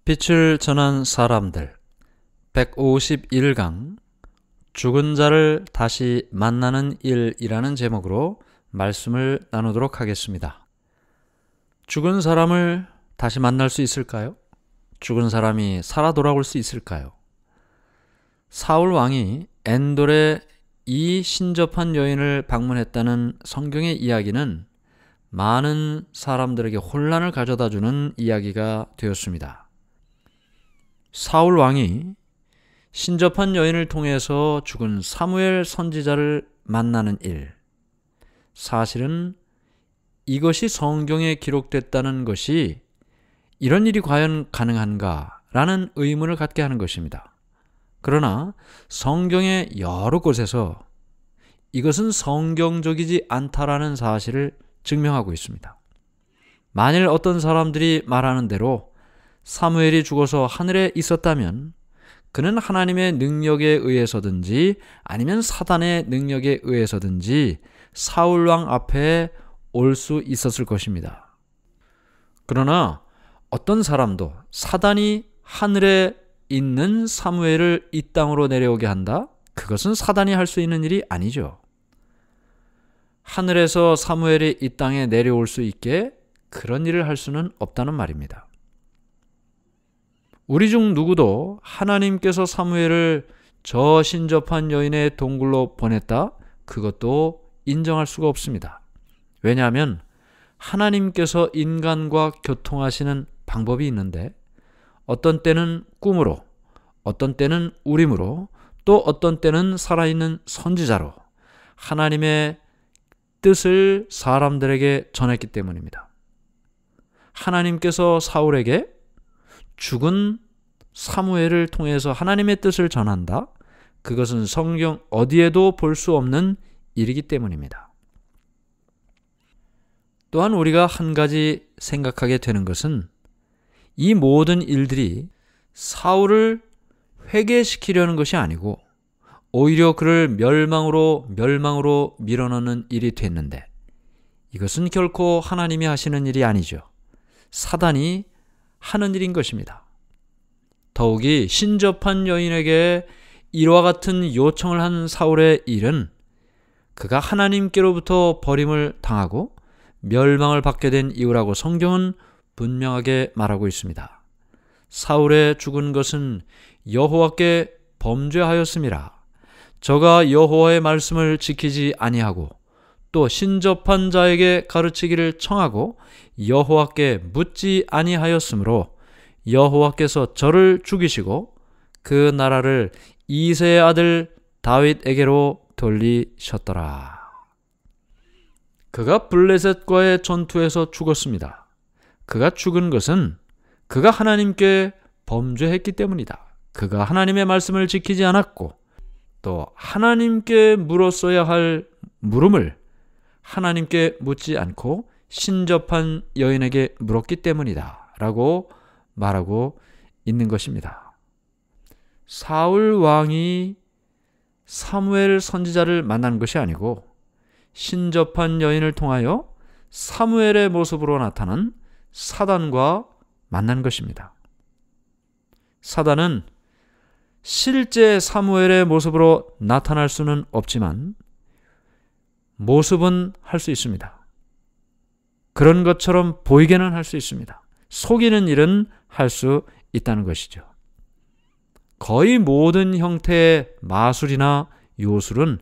빛을 전한 사람들 151강 죽은 자를 다시 만나는 일이라는 제목으로 말씀을 나누도록 하겠습니다. 죽은 사람을 다시 만날 수 있을까요? 죽은 사람이 살아 돌아올 수 있을까요? 사울 왕이 엔돌의 이 신접한 여인을 방문했다는 성경의 이야기는 많은 사람들에게 혼란을 가져다주는 이야기가 되었습니다. 사울 왕이 신접한 여인을 통해서 죽은 사무엘 선지자를 만나는 일, 사실은 이것이 성경에 기록됐다는 것이 이런 일이 과연 가능한가 라는 의문을 갖게 하는 것입니다. 그러나 성경의 여러 곳에서 이것은 성경적이지 않다라는 사실을 증명하고 있습니다. 만일 어떤 사람들이 말하는 대로 사무엘이 죽어서 하늘에 있었다면 그는 하나님의 능력에 의해서든지 아니면 사단의 능력에 의해서든지 사울 왕 앞에 올 수 있었을 것입니다. 그러나 어떤 사람도 사단이 하늘에 있는 사무엘을 이 땅으로 내려오게 한다? 그것은 사단이 할 수 있는 일이 아니죠. 하늘에서 사무엘이 이 땅에 내려올 수 있게 그런 일을 할 수는 없다는 말입니다. 우리 중 누구도 하나님께서 사무엘을 저 신접한 여인의 동굴로 보냈다? 그것도 인정할 수가 없습니다. 왜냐하면 하나님께서 인간과 교통하시는 방법이 있는데 어떤 때는 꿈으로, 어떤 때는 우림으로, 또 어떤 때는 살아있는 선지자로 하나님의 뜻을 사람들에게 전했기 때문입니다. 하나님께서 사울에게 죽은 사무엘을 통해서 하나님의 뜻을 전한다? 그것은 성경 어디에도 볼 수 없는 일이기 때문입니다. 또한 우리가 한 가지 생각하게 되는 것은 이 모든 일들이 사울을 회개시키려는 것이 아니고 오히려 그를 멸망으로 밀어넣는 일이 됐는데 이것은 결코 하나님이 하시는 일이 아니죠. 사단이 하는 일인 것입니다. 더욱이 신접한 여인에게 이와 같은 요청을 한 사울의 일은 그가 하나님께로부터 버림을 당하고 멸망을 받게 된 이유라고 성경은 분명하게 말하고 있습니다. 사울의 죽은 것은 여호와께 범죄하였음이라. 저가 여호와의 말씀을 지키지 아니하고 또 신접한 자에게 가르치기를 청하고 여호와께 묻지 아니하였으므로 여호와께서 저를 죽이시고 그 나라를 이새의 아들 다윗에게로 돌리셨더라. 그가 블레셋과의 전투에서 죽었습니다. 그가 죽은 것은 그가 하나님께 범죄했기 때문이다. 그가 하나님의 말씀을 지키지 않았고 또 하나님께 물었어야 할 물음을 하나님께 묻지 않고 신접한 여인에게 물었기 때문이다 라고 말하고 있는 것입니다. 사울 왕이 사무엘 선지자를 만난 것이 아니고 신접한 여인을 통하여 사무엘의 모습으로 나타난 사단과 만난 것입니다. 사단은 실제 사무엘의 모습으로 나타날 수는 없지만 모습은 할 수 있습니다. 그런 것처럼 보이게는 할 수 있습니다. 속이는 일은 할 수 있다는 것이죠. 거의 모든 형태의 마술이나 요술은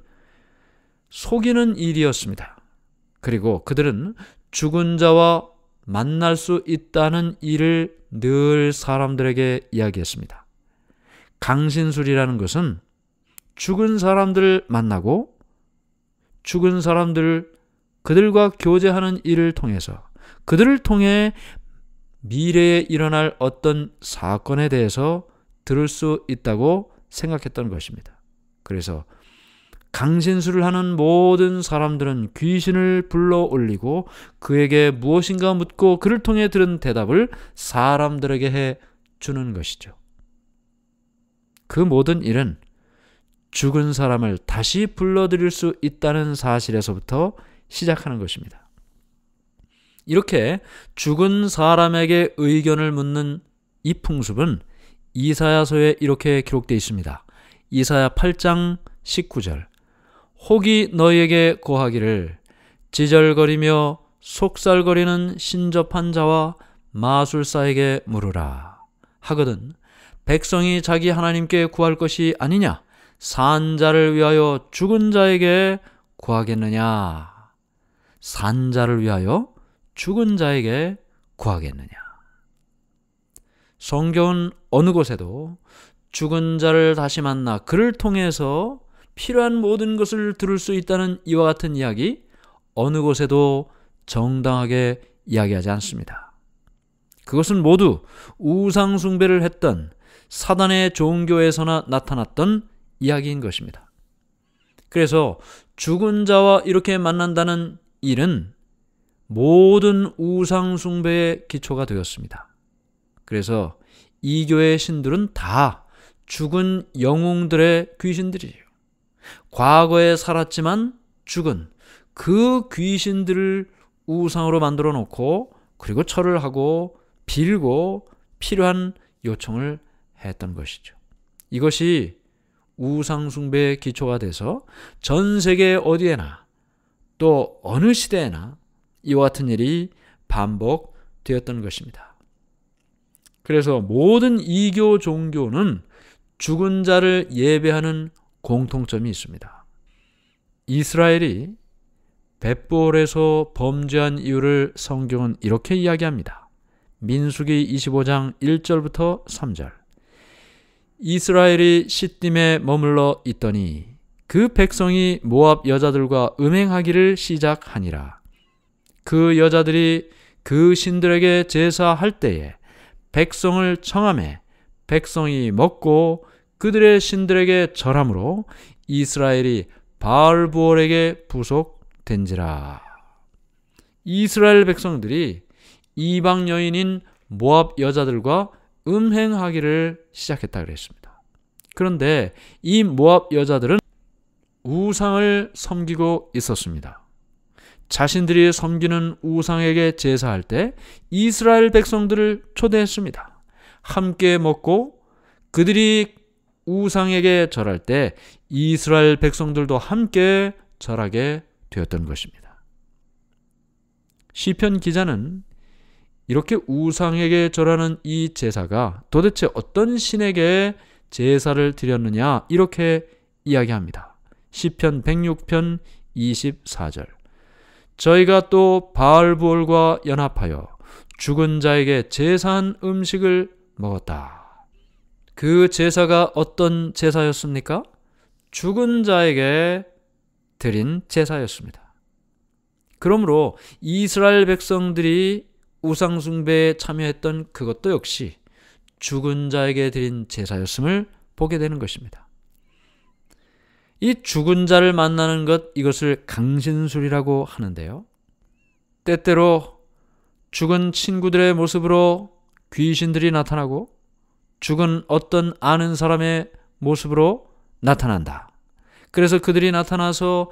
속이는 일이었습니다. 그리고 그들은 죽은 자와 만날 수 있다는 일을 늘 사람들에게 이야기했습니다. 강신술이라는 것은 죽은 사람들을 만나고 죽은 사람들 그들과 교제하는 일을 통해서 그들을 통해 미래에 일어날 어떤 사건에 대해서 들을 수 있다고 생각했던 것입니다. 그래서 강신술을 하는 모든 사람들은 귀신을 불러 올리고 그에게 무엇인가 묻고 그를 통해 들은 대답을 사람들에게 해 주는 것이죠. 그 모든 일은 죽은 사람을 다시 불러들일 수 있다는 사실에서부터 시작하는 것입니다. 이렇게 죽은 사람에게 의견을 묻는 이 풍습은 이사야서에 이렇게 기록되어 있습니다. 이사야 8장 19절. 혹이 너희에게 고하기를 지절거리며 속살거리는 신접한 자와 마술사에게 물으라 하거든 백성이 자기 하나님께 구할 것이 아니냐? 산 자를 위하여 죽은 자에게 구하겠느냐? 산 자를 위하여 죽은 자에게 구하겠느냐? 성경은 어느 곳에도 죽은 자를 다시 만나 그를 통해서 필요한 모든 것을 들을 수 있다는 이와 같은 이야기 어느 곳에도 정당하게 이야기하지 않습니다. 그것은 모두 우상 숭배를 했던 사단의 종교에서나 나타났던 이야기인 것입니다. 그래서 죽은 자와 이렇게 만난다는 일은 모든 우상 숭배의 기초가 되었습니다. 그래서 이 교회의 신들은 다 죽은 영웅들의 귀신들이에요. 과거에 살았지만 죽은 그 귀신들을 우상으로 만들어 놓고 그리고 절을 하고 빌고 필요한 요청을 했던 것이죠. 이것이 우상 숭배의 기초가 돼서 전 세계 어디에나 또 어느 시대에나 이와 같은 일이 반복되었던 것입니다. 그래서 모든 이교 종교는 죽은 자를 예배하는 공통점이 있습니다. 이스라엘이 벳볼에서 범죄한 이유를 성경은 이렇게 이야기합니다. 민수기 25장 1절부터 3절. 이스라엘이 시딤에 머물러 있더니 그 백성이 모압 여자들과 음행하기를 시작하니라. 그 여자들이 그 신들에게 제사할 때에 백성을 청하매 백성이 먹고 그들의 신들에게 절함으로 이스라엘이 바알부올에게 부속된지라. 이스라엘 백성들이 이방 여인인 모압 여자들과 음행하기를 시작했다 그랬습니다. 그런데 이 모압 여자들은 우상을 섬기고 있었습니다. 자신들이 섬기는 우상에게 제사할 때 이스라엘 백성들을 초대했습니다. 함께 먹고 그들이 우상에게 절할 때 이스라엘 백성들도 함께 절하게 되었던 것입니다. 시편 기자는 이렇게 우상에게 절하는 이 제사가 도대체 어떤 신에게 제사를 드렸느냐 이렇게 이야기합니다. 시편 106편 24절. 저희가 또 바알부올과 연합하여 죽은 자에게 제사한 음식을 먹었다. 그 제사가 어떤 제사였습니까? 죽은 자에게 드린 제사였습니다. 그러므로 이스라엘 백성들이 우상 숭배에 참여했던 그것도 역시 죽은 자에게 드린 제사였음을 보게 되는 것입니다. 이 죽은 자를 만나는 것, 이것을 강신술이라고 하는데요. 때때로 죽은 친구들의 모습으로 귀신들이 나타나고 죽은 어떤 아는 사람의 모습으로 나타난다. 그래서 그들이 나타나서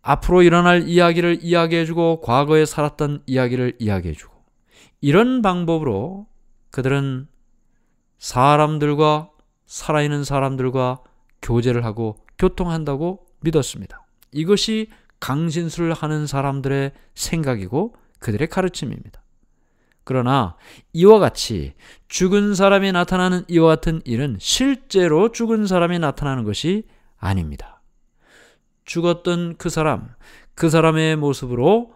앞으로 일어날 이야기를 이야기해주고 과거에 살았던 이야기를 이야기해주고 이런 방법으로 그들은 사람들과 살아있는 사람들과 교제를 하고 교통한다고 믿었습니다. 이것이 강신술을 하는 사람들의 생각이고 그들의 가르침입니다. 그러나 이와 같이 죽은 사람이 나타나는 이와 같은 일은 실제로 죽은 사람이 나타나는 것이 아닙니다. 죽었던 그 사람의 모습으로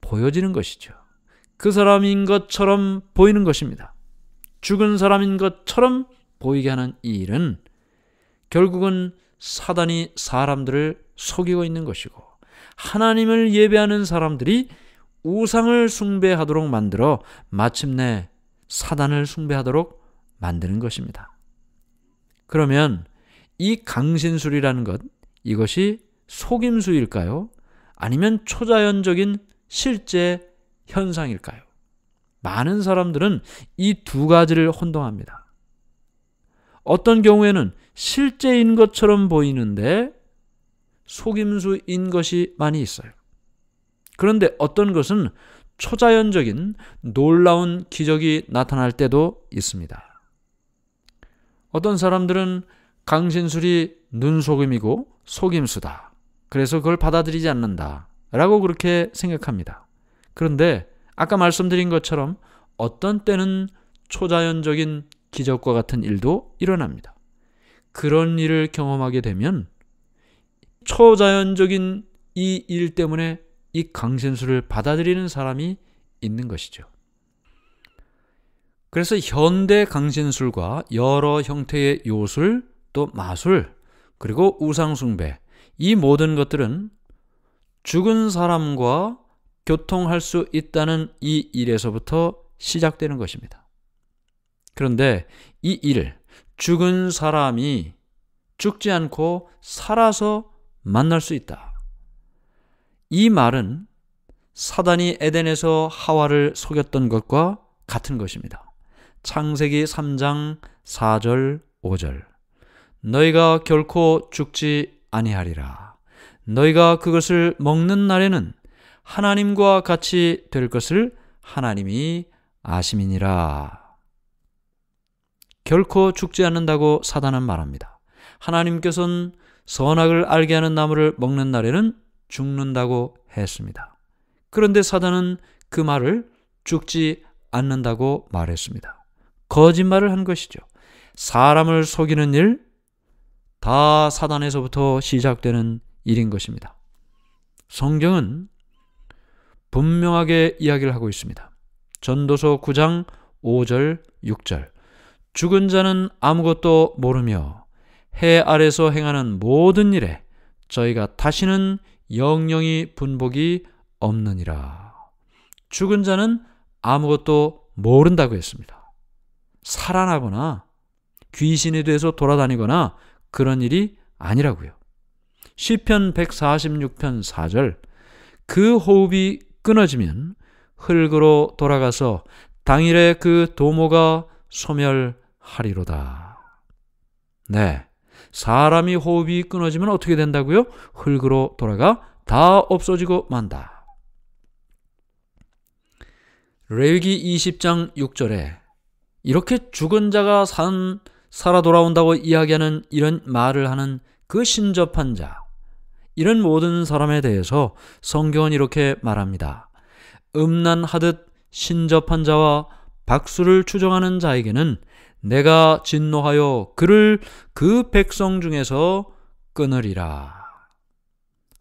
보여지는 것이죠. 그 사람인 것처럼 보이는 것입니다. 죽은 사람인 것처럼 보이게 하는 이 일은 결국은 사단이 사람들을 속이고 있는 것이고 하나님을 예배하는 사람들이 우상을 숭배하도록 만들어 마침내 사단을 숭배하도록 만드는 것입니다. 그러면 이 강신술이라는 것, 이것이 속임수일까요? 아니면 초자연적인 실제 현상일까요? 많은 사람들은 이 두 가지를 혼동합니다. 어떤 경우에는 실제인 것처럼 보이는데 속임수인 것이 많이 있어요. 그런데 어떤 것은 초자연적인 놀라운 기적이 나타날 때도 있습니다. 어떤 사람들은 강신술이 눈속임이고 속임수다. 그래서 그걸 받아들이지 않는다. 라고 그렇게 생각합니다. 그런데 아까 말씀드린 것처럼 어떤 때는 초자연적인 기적과 같은 일도 일어납니다. 그런 일을 경험하게 되면 초자연적인 이 일 때문에 이 강신술을 받아들이는 사람이 있는 것이죠. 그래서 현대 강신술과 여러 형태의 요술, 또 마술, 그리고 우상숭배, 이 모든 것들은 죽은 사람과 교통할 수 있다는 이 일에서부터 시작되는 것입니다. 그런데 이 일, 죽은 사람이 죽지 않고 살아서 만날 수 있다. 이 말은 사단이 에덴에서 하와를 속였던 것과 같은 것입니다. 창세기 3장 4절 5절 너희가 결코 죽지 아니하리라. 너희가 그것을 먹는 날에는 하나님과 같이 될 것을 하나님이 아심이니라. 결코 죽지 않는다고 사단은 말합니다. 하나님께서는 선악을 알게 하는 나무를 먹는 날에는 죽는다고 했습니다. 그런데 사단은 그 말을 죽지 않는다고 말했습니다. 거짓말을 한 것이죠. 사람을 속이는 일, 다 사단에서부터 시작되는 일인 것입니다. 성경은 분명하게 이야기를 하고 있습니다. 전도서 9장 5절 6절 죽은 자는 아무것도 모르며 해 아래서 행하는 모든 일에 저희가 다시는 영영이 분복이 없느니라. 죽은 자는 아무것도 모른다고 했습니다. 살아나거나 귀신이 돼서 돌아다니거나 그런 일이 아니라고요. 시편 146편 4절 그 호흡이 끊어지면 흙으로 돌아가서 당일에 그 도모가 소멸하리로다. 네, 사람이 호흡이 끊어지면 어떻게 된다고요? 흙으로 돌아가 다 없어지고 만다. 레위기 20장 6절에 이렇게 죽은 자가 살아 돌아온다고 이야기하는 이런 말을 하는 그 신접한 자, 이런 모든 사람에 대해서 성경은 이렇게 말합니다. 음란하듯 신접한 자와 박수를 추정하는 자에게는 내가 진노하여 그를 그 백성 중에서 끊으리라.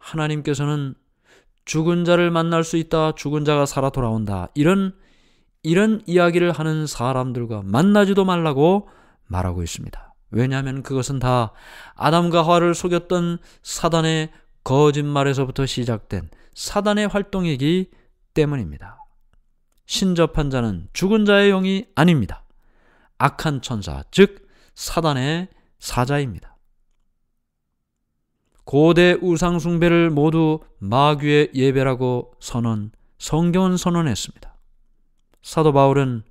하나님께서는 죽은 자를 만날 수 있다, 죽은 자가 살아 돌아온다, 이런 이야기를 하는 사람들과 만나지도 말라고 말하고 있습니다. 왜냐하면 그것은 다 아담과 하와를 속였던 사단의 거짓말에서부터 시작된 사단의 활동이기 때문입니다. 신접한 자는 죽은 자의 영이 아닙니다. 악한 천사, 즉 사단의 사자입니다. 고대 우상 숭배를 모두 마귀의 예배라고 성경은 선언했습니다. 사도 바울은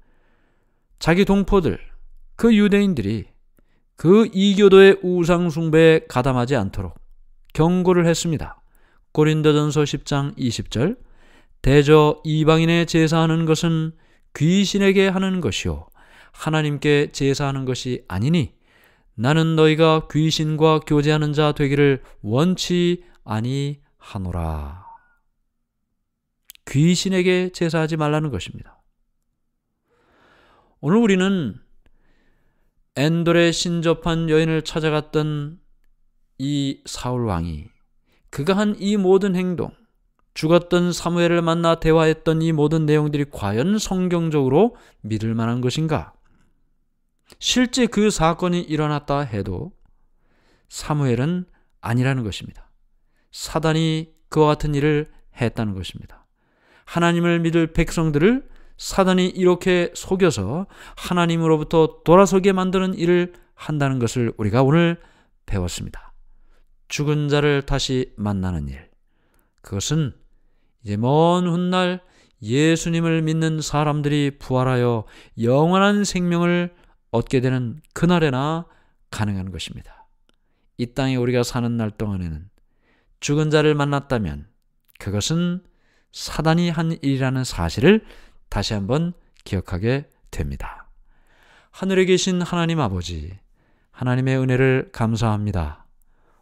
자기 동포들, 그 유대인들이 그 이교도의 우상 숭배에 가담하지 않도록 경고를 했습니다. 고린도전서 10장 20절 대저 이방인의 제사하는 것은 귀신에게 하는 것이요 하나님께 제사하는 것이 아니니 나는 너희가 귀신과 교제하는 자 되기를 원치 아니하노라. 귀신에게 제사하지 말라는 것입니다. 오늘 우리는 엔돌에 신접한 여인을 찾아갔던 이 사울 왕이 그가 한 이 모든 행동, 죽었던 사무엘을 만나 대화했던 이 모든 내용들이 과연 성경적으로 믿을 만한 것인가? 실제 그 사건이 일어났다 해도 사무엘은 아니라는 것입니다. 사단이 그와 같은 일을 했다는 것입니다. 하나님을 믿을 백성들을 사단이 이렇게 속여서 하나님으로부터 돌아서게 만드는 일을 한다는 것을 우리가 오늘 배웠습니다. 죽은 자를 다시 만나는 일, 그것은 이제 먼 훗날 예수님을 믿는 사람들이 부활하여 영원한 생명을 얻게 되는 그날에나 가능한 것입니다. 이 땅에 우리가 사는 날 동안에는 죽은 자를 만났다면 그것은 사단이 한 일이라는 사실을 다시 한번 기억하게 됩니다. 하늘에 계신 하나님 아버지, 하나님의 은혜를 감사합니다.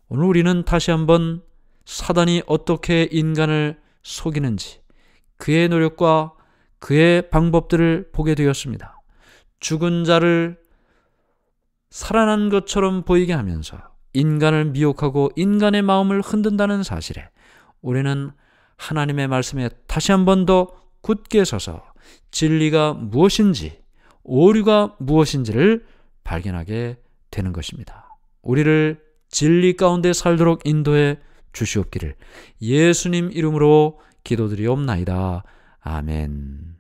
오늘 우리는 다시 한번 사단이 어떻게 인간을 속이는지 그의 노력과 그의 방법들을 보게 되었습니다. 죽은 자를 살아난 것처럼 보이게 하면서 인간을 미혹하고 인간의 마음을 흔든다는 사실에 우리는 하나님의 말씀에 다시 한 번 더 굳게 서서 진리가 무엇인지, 오류가 무엇인지를 발견하게 되는 것입니다. 우리를 진리 가운데 살도록 인도해 주시옵기를 예수님 이름으로 기도드리옵나이다. 아멘.